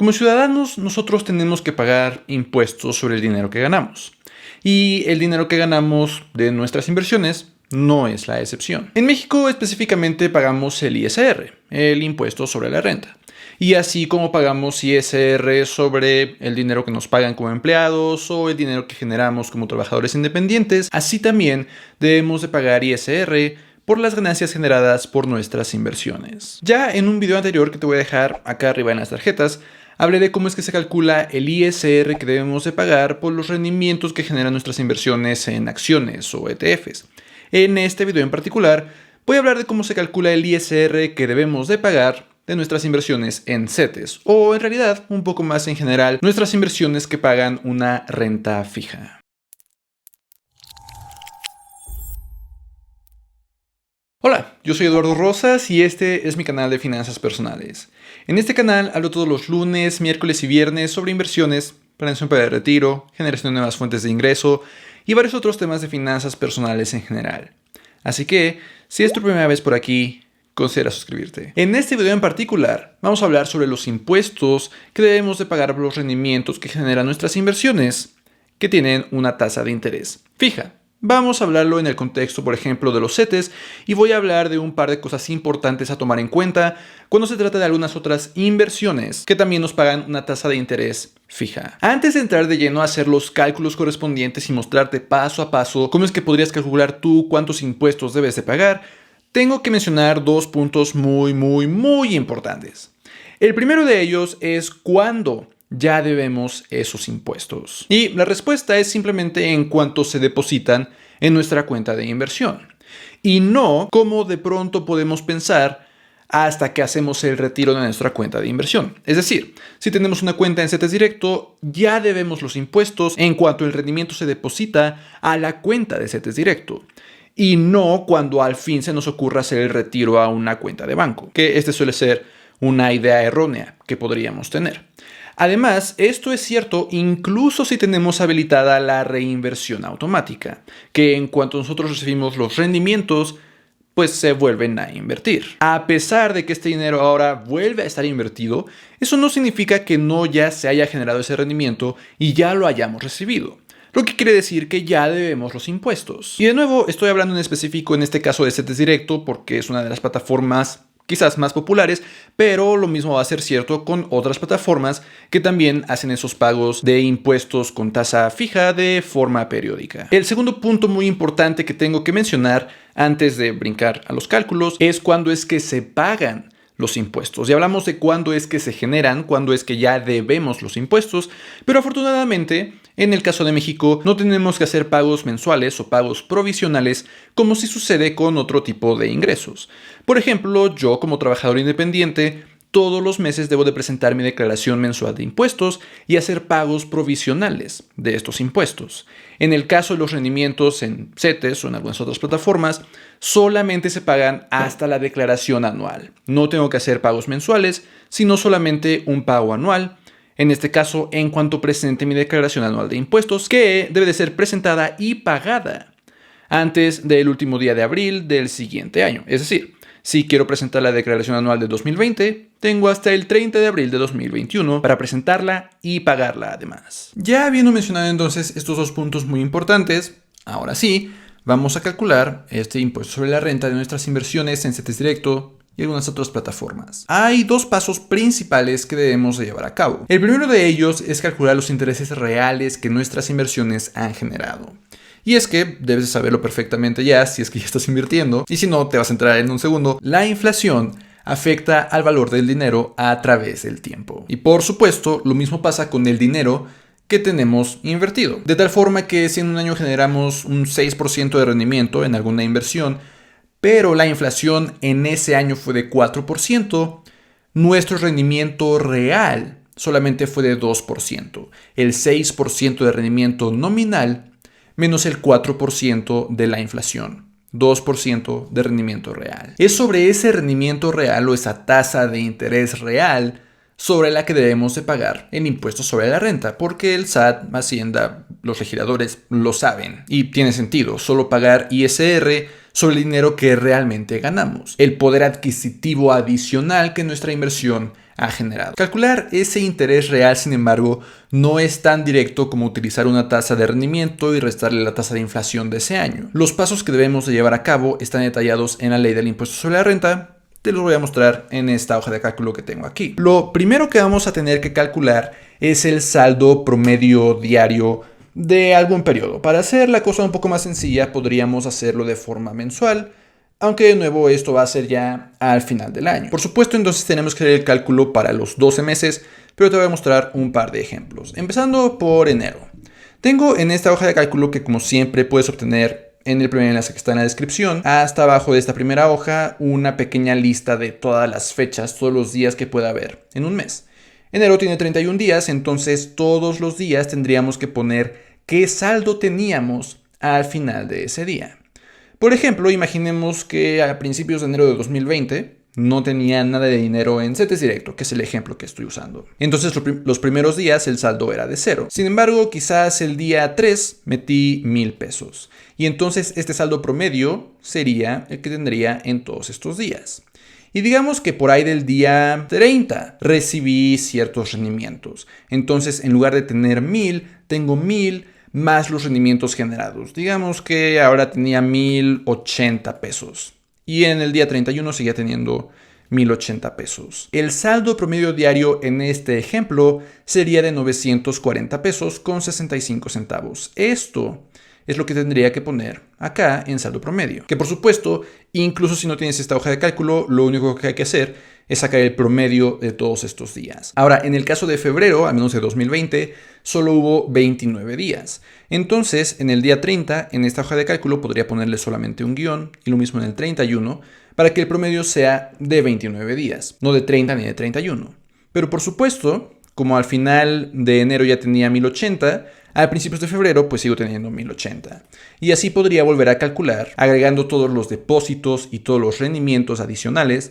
Como ciudadanos, nosotros tenemos que pagar impuestos sobre el dinero que ganamos. Y el dinero que ganamos de nuestras inversiones no es la excepción. En México específicamente pagamos el ISR, el impuesto sobre la renta. Y así como pagamos ISR sobre el dinero que nos pagan como empleados o el dinero que generamos como trabajadores independientes, así también debemos de pagar ISR por las ganancias generadas por nuestras inversiones. Ya en un video anterior que te voy a dejar acá arriba en las tarjetas, hablé de cómo es que se calcula el ISR que debemos de pagar por los rendimientos que generan nuestras inversiones en acciones o ETFs. En este video en particular, voy a hablar de cómo se calcula el ISR que debemos de pagar de nuestras inversiones en CETES, o en realidad, un poco más en general, nuestras inversiones que pagan una renta fija. Hola, yo soy Eduardo Rosas y este es mi canal de finanzas personales. En este canal hablo todos los lunes, miércoles y viernes sobre inversiones, planeación para el retiro, generación de nuevas fuentes de ingreso y varios otros temas de finanzas personales en general. Así que, si es tu primera vez por aquí, considera suscribirte. En este video en particular, vamos a hablar sobre los impuestos que debemos de pagar por los rendimientos que generan nuestras inversiones que tienen una tasa de interés fija. Vamos a hablarlo en el contexto, por ejemplo, de los CETES y voy a hablar de un par de cosas importantes a tomar en cuenta cuando se trata de algunas otras inversiones que también nos pagan una tasa de interés fija. Antes de entrar de lleno a hacer los cálculos correspondientes y mostrarte paso a paso cómo es que podrías calcular tú cuántos impuestos debes de pagar, tengo que mencionar dos puntos muy importantes. El primero de ellos es cuándo ya debemos esos impuestos. Y la respuesta es simplemente en cuanto se depositan en nuestra cuenta de inversión. Y no como de pronto podemos pensar hasta que hacemos el retiro de nuestra cuenta de inversión. Es decir, si tenemos una cuenta en CETES Directo, ya debemos los impuestos en cuanto el rendimiento se deposita a la cuenta de CETES Directo. Y no cuando al fin se nos ocurra hacer el retiro a una cuenta de banco, que este suele ser una idea errónea que podríamos tener. Además, esto es cierto incluso si tenemos habilitada la reinversión automática, que en cuanto nosotros recibimos los rendimientos, pues se vuelven a invertir. A pesar de que este dinero ahora vuelve a estar invertido, eso no significa que no ya se haya generado ese rendimiento y ya lo hayamos recibido. Lo que quiere decir que ya debemos los impuestos. Y de nuevo, estoy hablando en específico en este caso de CETES Directo porque es una de las plataformas quizás más populares, pero lo mismo va a ser cierto con otras plataformas que también hacen esos pagos de impuestos con tasa fija de forma periódica. El segundo punto muy importante que tengo que mencionar antes de brincar a los cálculos es cuándo es que se pagan los impuestos. Ya hablamos de cuándo es que se generan, cuándo es que ya debemos los impuestos, pero afortunadamente en el caso de México no tenemos que hacer pagos mensuales o pagos provisionales como si sucede con otro tipo de ingresos. Por ejemplo, yo como trabajador independiente todos los meses debo de presentar mi declaración mensual de impuestos y hacer pagos provisionales de estos impuestos. En el caso de los rendimientos en CETES o en algunas otras plataformas, solamente se pagan hasta la declaración anual. No tengo que hacer pagos mensuales, sino solamente un pago anual. En este caso, en cuanto presente mi declaración anual de impuestos, que debe de ser presentada y pagada antes del último día de abril del siguiente año. Es decir, si quiero presentar la declaración anual de 2020, tengo hasta el 30 de abril de 2021 para presentarla y pagarla además. Ya habiendo mencionado entonces estos dos puntos muy importantes, ahora sí, vamos a calcular este impuesto sobre la renta de nuestras inversiones en CETES Directo y algunas otras plataformas. Hay dos pasos principales que debemos de llevar a cabo. El primero de ellos es calcular los intereses reales que nuestras inversiones han generado. Y es que debes de saberlo perfectamente ya si es que ya estás invirtiendo, y si no te vas a enterar en un segundo. La inflación afecta al valor del dinero a través del tiempo. Y por supuesto, lo mismo pasa con el dinero que tenemos invertido. De tal forma que si en un año generamos un 6% de rendimiento en alguna inversión, pero la inflación en ese año fue de 4%, nuestro rendimiento real solamente fue de 2%. El 6% de rendimiento nominal menos el 4% de la inflación, 2% de rendimiento real. Es sobre ese rendimiento real o esa tasa de interés real sobre la que debemos de pagar el impuesto sobre la renta, porque el SAT, Hacienda, los legisladores lo saben y tiene sentido solo pagar ISR sobre el dinero que realmente ganamos, el poder adquisitivo adicional que nuestra inversión ha generado. Calcular ese interés real, sin embargo, no es tan directo como utilizar una tasa de rendimiento y restarle la tasa de inflación de ese año. Los pasos que debemos de llevar a cabo están detallados en la ley del impuesto sobre la renta. Te los voy a mostrar en esta hoja de cálculo que tengo aquí. Lo primero que vamos a tener que calcular es el saldo promedio diario de algún periodo. Para hacer la cosa un poco más sencilla, podríamos hacerlo de forma mensual, aunque de nuevo esto va a ser ya al final del año. Por supuesto, entonces tenemos que hacer el cálculo para los 12 meses, pero te voy a mostrar un par de ejemplos. Empezando por enero. Tengo en esta hoja de cálculo que, como siempre, puedes obtener en el primer enlace que está en la descripción, hasta abajo de esta primera hoja, una pequeña lista de todas las fechas, todos los días que pueda haber en un mes. Enero tiene 31 días, entonces todos los días tendríamos que poner qué saldo teníamos al final de ese día. Por ejemplo, imaginemos que a principios de enero de 2020 no tenía nada de dinero en CETES Directo, que es el ejemplo que estoy usando. Entonces los primeros días el saldo era de 0. Sin embargo, quizás el día 3 metí 1,000 pesos. Y entonces este saldo promedio sería el que tendría en todos estos días. Y digamos que por ahí del día 30 recibí ciertos rendimientos. Entonces, en lugar de tener 1,000, tengo 1,000 más los rendimientos generados. Digamos que ahora tenía 1,080 pesos. Y en el día 31 seguía teniendo 1,080 pesos. El saldo promedio diario en este ejemplo sería de 940 pesos con 65 centavos. Esto es lo que tendría que poner acá en saldo promedio. Que por supuesto, incluso si no tienes esta hoja de cálculo, lo único que hay que hacer es sacar el promedio de todos estos días. Ahora, en el caso de febrero, al menos de 2020, solo hubo 29 días. Entonces, en el día 30, en esta hoja de cálculo, podría ponerle solamente un guión, y lo mismo en el 31, para que el promedio sea de 29 días, no de 30 ni de 31. Pero por supuesto, como al final de enero ya tenía 1,080, a principios de febrero pues sigo teniendo 1,080. Y así podría volver a calcular, agregando todos los depósitos y todos los rendimientos adicionales,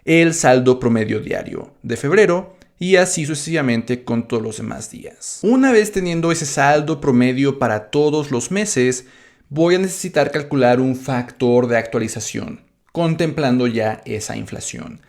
el saldo promedio diario de febrero y así sucesivamente con todos los demás días. Una vez teniendo ese saldo promedio para todos los meses, voy a necesitar calcular un factor de actualización, contemplando ya esa inflación.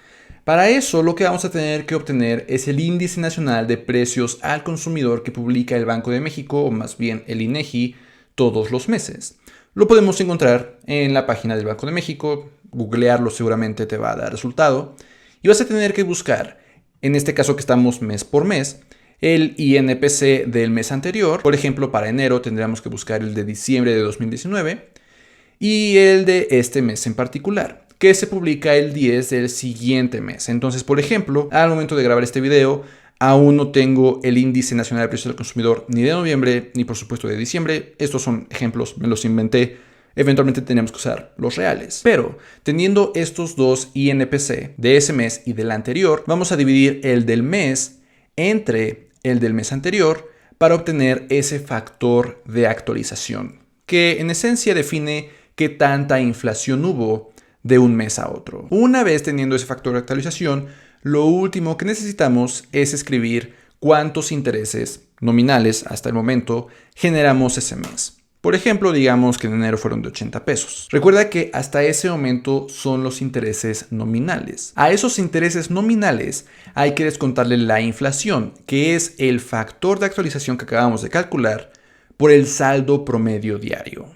Para eso lo que vamos a tener que obtener es el Índice Nacional de Precios al Consumidor que publica el Banco de México, o más bien el INEGI, todos los meses. Lo podemos encontrar en la página del Banco de México, googlearlo seguramente te va a dar resultado, y vas a tener que buscar, en este caso que estamos mes por mes, el INPC del mes anterior. Por ejemplo, para enero tendríamos que buscar el de diciembre de 2019 y el de este mes en particular, que se publica el 10 del siguiente mes. Entonces, por ejemplo, al momento de grabar este video, aún no tengo el Índice Nacional de Precios del Consumidor ni de noviembre, ni por supuesto de diciembre. Estos son ejemplos, me los inventé. Eventualmente tenemos que usar los reales. Pero, teniendo estos dos INPC de ese mes y del anterior, vamos a dividir el del mes entre el del mes anterior para obtener ese factor de actualización, que en esencia define qué tanta inflación hubo de un mes a otro. Una vez teniendo ese factor de actualización, lo último que necesitamos es escribir cuántos intereses nominales hasta el momento generamos ese mes. Por ejemplo, digamos que en enero fueron de 80 pesos. Recuerda que hasta ese momento son los intereses nominales. A esos intereses nominales hay que descontarle la inflación, que es el factor de actualización que acabamos de calcular por el saldo promedio diario.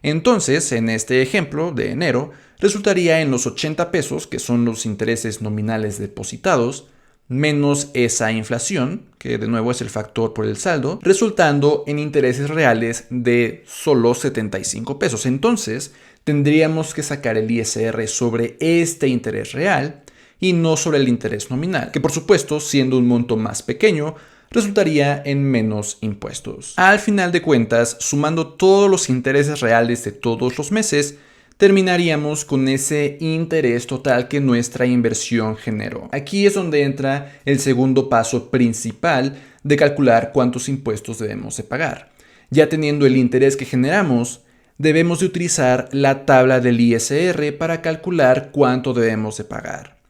Entonces, en este ejemplo de enero, resultaría en los 80 pesos, que son los intereses nominales depositados, menos esa inflación, que de nuevo es el factor por el saldo, resultando en intereses reales de solo 75 pesos. Entonces, tendríamos que sacar el ISR sobre este interés real y no sobre el interés nominal, que por supuesto, siendo un monto más pequeño, resultaría en menos impuestos. Al final de cuentas, sumando todos los intereses reales de todos los meses, terminaríamos con ese interés total que nuestra inversión generó. Aquí es donde entra el segundo paso principal de calcular cuántos impuestos debemos de pagar. Ya teniendo el interés que generamos, debemos de utilizar la tabla del ISR para calcular cuánto debemos de pagar.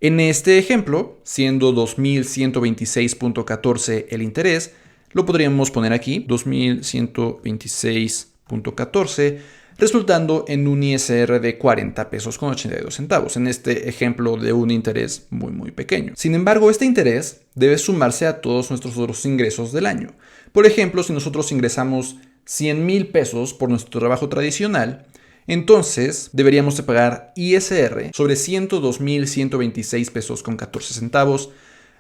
En este ejemplo, siendo 2.126.14 el interés, lo podríamos poner aquí, 2.126.14 resultando en un ISR de 40 pesos con 82 centavos, en este ejemplo de un interés muy pequeño. Sin embargo, este interés debe sumarse a todos nuestros otros ingresos del año. Por ejemplo, si nosotros ingresamos 100,000 pesos por nuestro trabajo tradicional, entonces deberíamos de pagar ISR sobre 102,126 pesos con 14 centavos,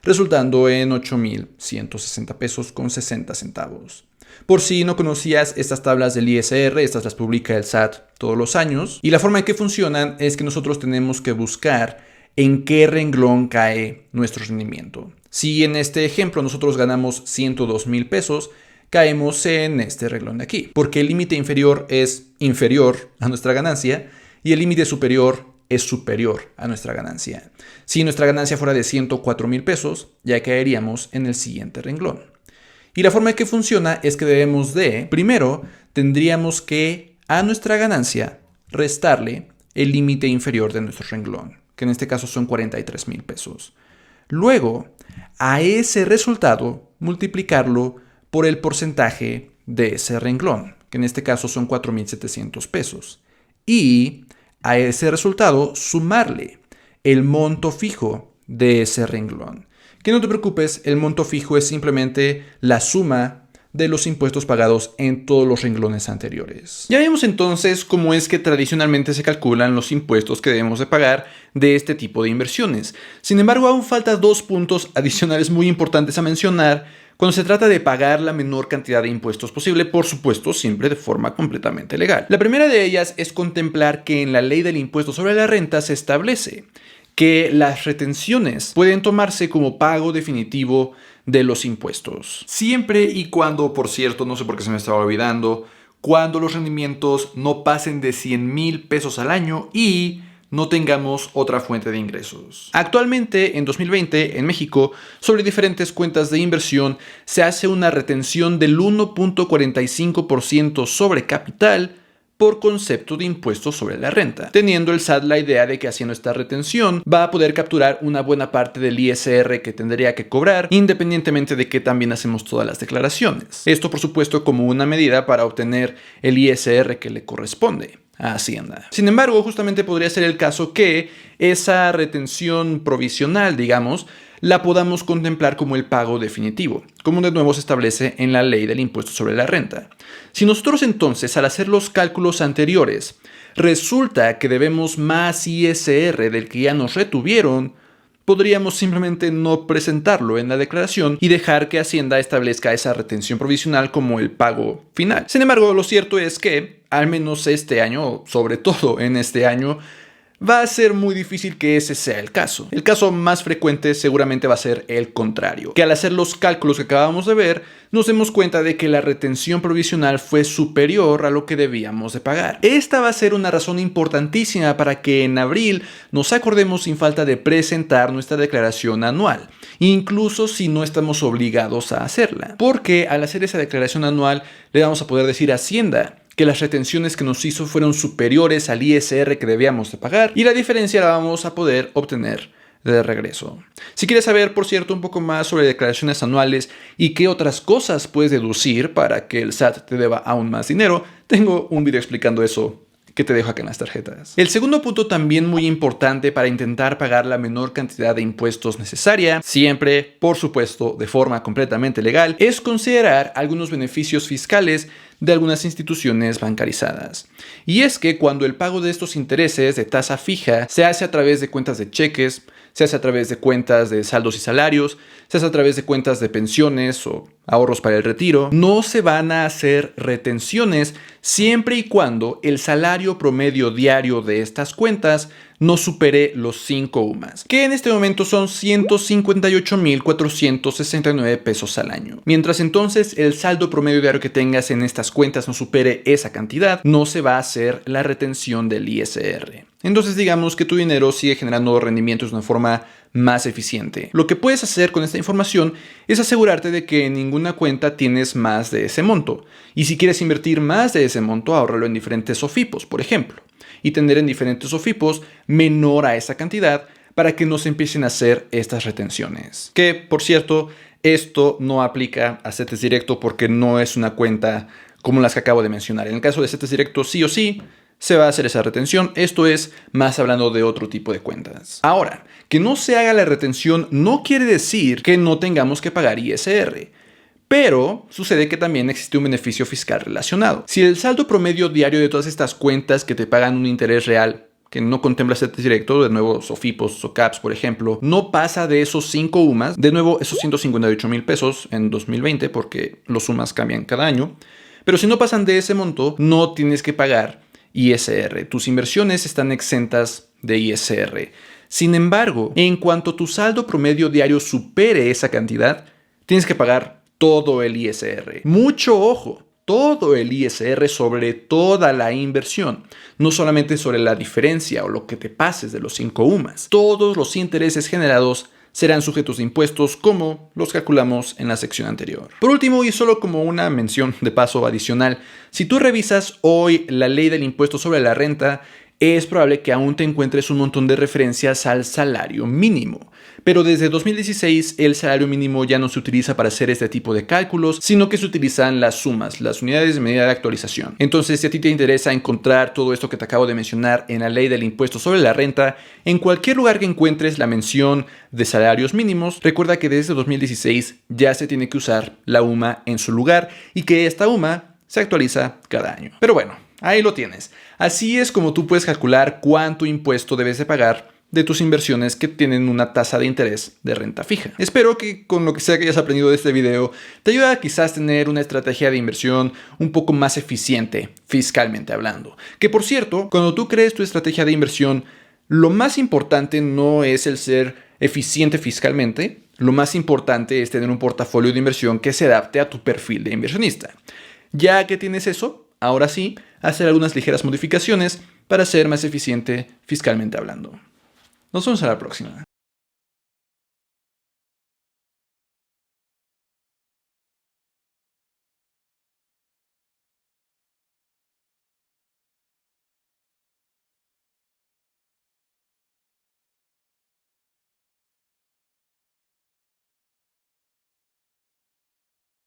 resultando en 8,160 pesos con 60 centavos. Por si no conocías estas tablas del ISR, estas las publica el SAT todos los años. Y la forma en que funcionan es que nosotros tenemos que buscar en qué renglón cae nuestro rendimiento. Si en este ejemplo nosotros ganamos 102,000 pesos, caemos en este renglón de aquí, porque el límite inferior es inferior a nuestra ganancia y el límite superior es superior a nuestra ganancia. Si nuestra ganancia fuera de 104,000 pesos, ya caeríamos en el siguiente renglón. Y la forma en que funciona es que debemos de, primero, tendríamos que a nuestra ganancia restarle el límite inferior de nuestro renglón, que en este caso son 43,000 pesos. Luego, a ese resultado, multiplicarlo por el porcentaje de ese renglón, que en este caso son 4,700 pesos. Y a ese resultado, sumarle el monto fijo de ese renglón. Que no te preocupes, el monto fijo es simplemente la suma de los impuestos pagados en todos los renglones anteriores. Ya vemos entonces cómo es que tradicionalmente se calculan los impuestos que debemos de pagar de este tipo de inversiones. Sin embargo, aún faltan 2 puntos adicionales muy importantes a mencionar cuando se trata de pagar la menor cantidad de impuestos posible, por supuesto, siempre de forma completamente legal. La primera de ellas es contemplar que en la ley del impuesto sobre la renta se establece que las retenciones pueden tomarse como pago definitivo de los impuestos. Siempre y cuando, por cierto, no sé por qué se me estaba olvidando, cuando los rendimientos no pasen de 100,000 pesos al año y no tengamos otra fuente de ingresos. Actualmente, en 2020, en México, sobre diferentes cuentas de inversión, se hace una retención del 1.45% sobre capital por concepto de impuestos sobre la renta, teniendo el SAT la idea de que haciendo esta retención va a poder capturar una buena parte del ISR que tendría que cobrar, independientemente de que también hacemos todas las declaraciones. Esto, por supuesto, como una medida para obtener el ISR que le corresponde a Hacienda. Sin embargo, justamente podría ser el caso que esa retención provisional, digamos, la podamos contemplar como el pago definitivo, como de nuevo se establece en la ley del impuesto sobre la renta. Si nosotros entonces, al hacer los cálculos anteriores, resulta que debemos más ISR del que ya nos retuvieron, podríamos simplemente no presentarlo en la declaración y dejar que Hacienda establezca esa retención provisional como el pago final. Sin embargo, lo cierto es que, al menos este año, sobre todo en este año, va a ser muy difícil que ese sea el caso. El caso más frecuente seguramente va a ser el contrario, que al hacer los cálculos que acabamos de ver, nos demos cuenta de que la retención provisional fue superior a lo que debíamos de pagar. Esta va a ser una razón importantísima para que en abril nos acordemos sin falta de presentar nuestra declaración anual, incluso si no estamos obligados a hacerla. Porque al hacer esa declaración anual, le vamos a poder decir a Hacienda que las retenciones que nos hizo fueron superiores al ISR que debíamos de pagar y la diferencia la vamos a poder obtener de regreso. Si quieres saber, por cierto, un poco más sobre declaraciones anuales y qué otras cosas puedes deducir para que el SAT te deba aún más dinero, tengo un video explicando eso que te dejo acá en las tarjetas. El segundo punto también muy importante para intentar pagar la menor cantidad de impuestos necesaria, siempre, por supuesto, de forma completamente legal, es considerar algunos beneficios fiscales de algunas instituciones bancarizadas. Y es que cuando el pago de estos intereses de tasa fija se hace a través de cuentas de cheques, se hace a través de cuentas de saldos y salarios, se hace a través de cuentas de pensiones o ahorros para el retiro, no se van a hacer retenciones siempre y cuando el salario promedio diario de estas cuentas no supere los 5 UMAS, que en este momento son 158,469 pesos al año. Mientras entonces el saldo promedio diario que tengas en estas cuentas no supere esa cantidad, no se va a hacer la retención del ISR. Entonces digamos que tu dinero sigue generando rendimientos de una forma más eficiente. Lo que puedes hacer con esta información es asegurarte de que en ninguna cuenta tienes más de ese monto. Y si quieres invertir más de ese monto, ahórralo en diferentes SOFIPOS, por ejemplo, y tener en diferentes SOFIPOS menor a esa cantidad para que no se empiecen a hacer estas retenciones. Que, por cierto, esto no aplica a CETES Directo porque no es una cuenta como las que acabo de mencionar. En el caso de CETES directos, sí o sí, se va a hacer esa retención. Esto es más hablando de otro tipo de cuentas. Ahora, que no se haga la retención no quiere decir que no tengamos que pagar ISR. Pero sucede que también existe un beneficio fiscal relacionado. Si el saldo promedio diario de todas estas cuentas que te pagan un interés real que no contempla CETES directo, de nuevo SOFIPOS, SOCAPs, por ejemplo, no pasa de esos 5 UMAS, de nuevo esos 158,000 pesos en 2020, porque los UMAS cambian cada año, pero si no pasan de ese monto, no tienes que pagar ISR. Tus inversiones están exentas de ISR. Sin embargo, en cuanto tu saldo promedio diario supere esa cantidad, tienes que pagar todo el ISR. Mucho ojo. Todo el ISR sobre toda la inversión, no solamente sobre la diferencia o lo que te pases de los 5 UMAS. Todos los intereses generados serán sujetos de impuestos como los calculamos en la sección anterior. Por último, y solo como una mención de paso adicional, si tú revisas hoy la ley del impuesto sobre la renta, es probable que aún te encuentres un montón de referencias al salario mínimo. Pero desde 2016 el salario mínimo ya no se utiliza para hacer este tipo de cálculos, sino que se utilizan las sumas, las unidades de medida de actualización. Entonces, si a ti te interesa encontrar todo esto que te acabo de mencionar en la ley del impuesto sobre la renta, en cualquier lugar que encuentres la mención de salarios mínimos, recuerda que desde 2016 ya se tiene que usar la UMA en su lugar y que esta UMA se actualiza cada año. Pero bueno, ahí lo tienes. Así es como tú puedes calcular cuánto impuesto debes de pagar de tus inversiones que tienen una tasa de interés de renta fija. Espero que con lo que sea que hayas aprendido de este video te ayude a quizás tener una estrategia de inversión un poco más eficiente fiscalmente hablando. Que por cierto, cuando tú crees tu estrategia de inversión, lo más importante no es el ser eficiente fiscalmente, lo más importante es tener un portafolio de inversión que se adapte a tu perfil de inversionista. Ya que tienes eso, ahora sí, hacer algunas ligeras modificaciones para ser más eficiente fiscalmente hablando. Nos vemos a la próxima.